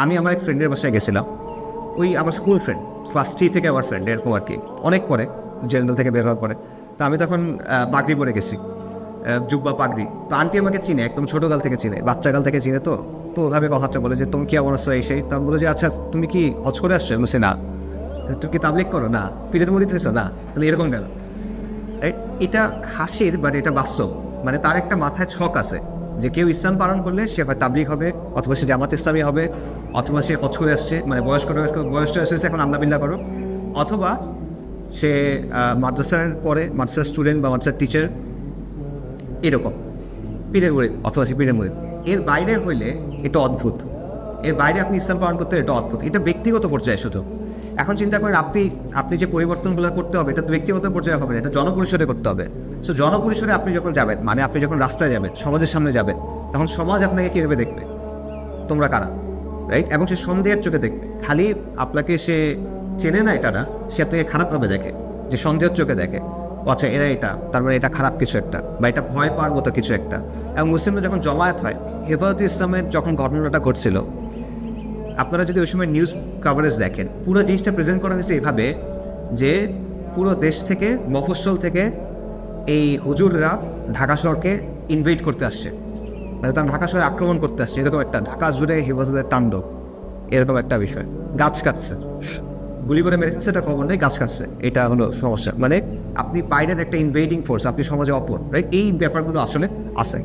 আমি আমার এক ফ্রেন্ডের বাসায় গেছিলাম, ওই আমার স্কুল ফ্রেন্ড, ক্লাস 3 থেকে আমার ফ্রেন্ড, এরকম আর কি, অনেক পরে, জেনারেল থেকে বের হওয়ার পরে। তো আমি তখন পাগড়ি পরে গেছি, জুব্বা পাগড়ি। তো আন্টি আমাকে চিনে, একদম ছোটোকাল থেকে চিনে, বাচ্চাকাল থেকে চিনে। তো তো ওভাবে কথাটা বলে যে তুমি কি এমন আসছো এই সেই। তো আমি বলে যে আচ্ছা তুমি কি হজ করে আসছো? বলছে না। তুমি কি তাবলিগ করো? না। পীরের মুরিদ হয়েছো? না। তাহলে এরকম কেন? রাইট, এটা হাসির, বাট এটা বাস্তব। মানে তার একটা মাথায় ছক আছে যে কেউ ইসলাম পালন করলে সে হয় তাবলিগ হবে, অথবা সে জামাত ইসলামী হবে, অথবা সে হজ করে আসছে, মানে বয়সটা এসেছে এখন আল্লাহ বিল্লাহ করো, অথবা সে মাদ্রাসার পরে মাদ্রাসার স্টুডেন্ট বা মাদ্রাসার টিচার, এরকম পীরের মুরিদ, অথবা সে পীরের মুরিদ। এর বাইরে হইলে এটা অদ্ভুত। এর বাইরে আপনি ইসলাম পালন করতে, এটা অদ্ভুত। এটা ব্যক্তিগত পর্যায়ে শুধু। এখন চিন্তা করেন আপনি যে পরিবর্তনগুলো করতে হবে, এটা তো ব্যক্তিগত পর্যায়ে হবে না, এটা জনপরিসরে করতে হবে। সো জনপরিসরে আপনি যখন যাবেন, মানে আপনি যখন রাস্তায় যাবেন, সমাজের সামনে যাবেন, তখন সমাজ আপনাকে কীভাবে দেখবে? তোমরা কারা? রাইট? এবং সে সন্দেহের চোখে দেখবে। খালি আপনাকে সে চেনে না এটা না, সে আপনাকে খারাপভাবে দেখে, যে সন্দেহের চোখে দেখে, ও আচ্ছা এরা এটা, তার মানে এটা খারাপ কিছু একটা, বা এটা ভয় পাওয়ার মতো কিছু একটা। এবং মুসলিমরা যখন জমায়েত হয়, হেফাজতে ইসলামের যখন ঘটনাটা ঘটছিল, আপনারা যদি ওই সময় নিউজ কাভারেজ দেখেন, পুরো জিনিসটা প্রেজেন্ট করা হয়েছে এভাবে যে পুরো দেশ থেকে, মফস্বল থেকে এই হুজুররা ঢাকা শহরকে ইনভেট করতে আসছে, মানে তারা ঢাকা শহরে আক্রমণ করতে আসছে, এরকম একটা, ঢাকা জুড়ে হেফাজতের তাণ্ডব, এরকম একটা বিষয়। গাছ কাটছে, গুলি করে মেরে দিচ্ছে, এটা খবর নেই, গাছ কাটছে, এটা হলো সমস্যা। মানে আপনি বাইরের একটা ইনভেডিং ফোর্স, আপনি সমাজে অপর, রাইট? এই ব্যাপারগুলো আসলে আছে।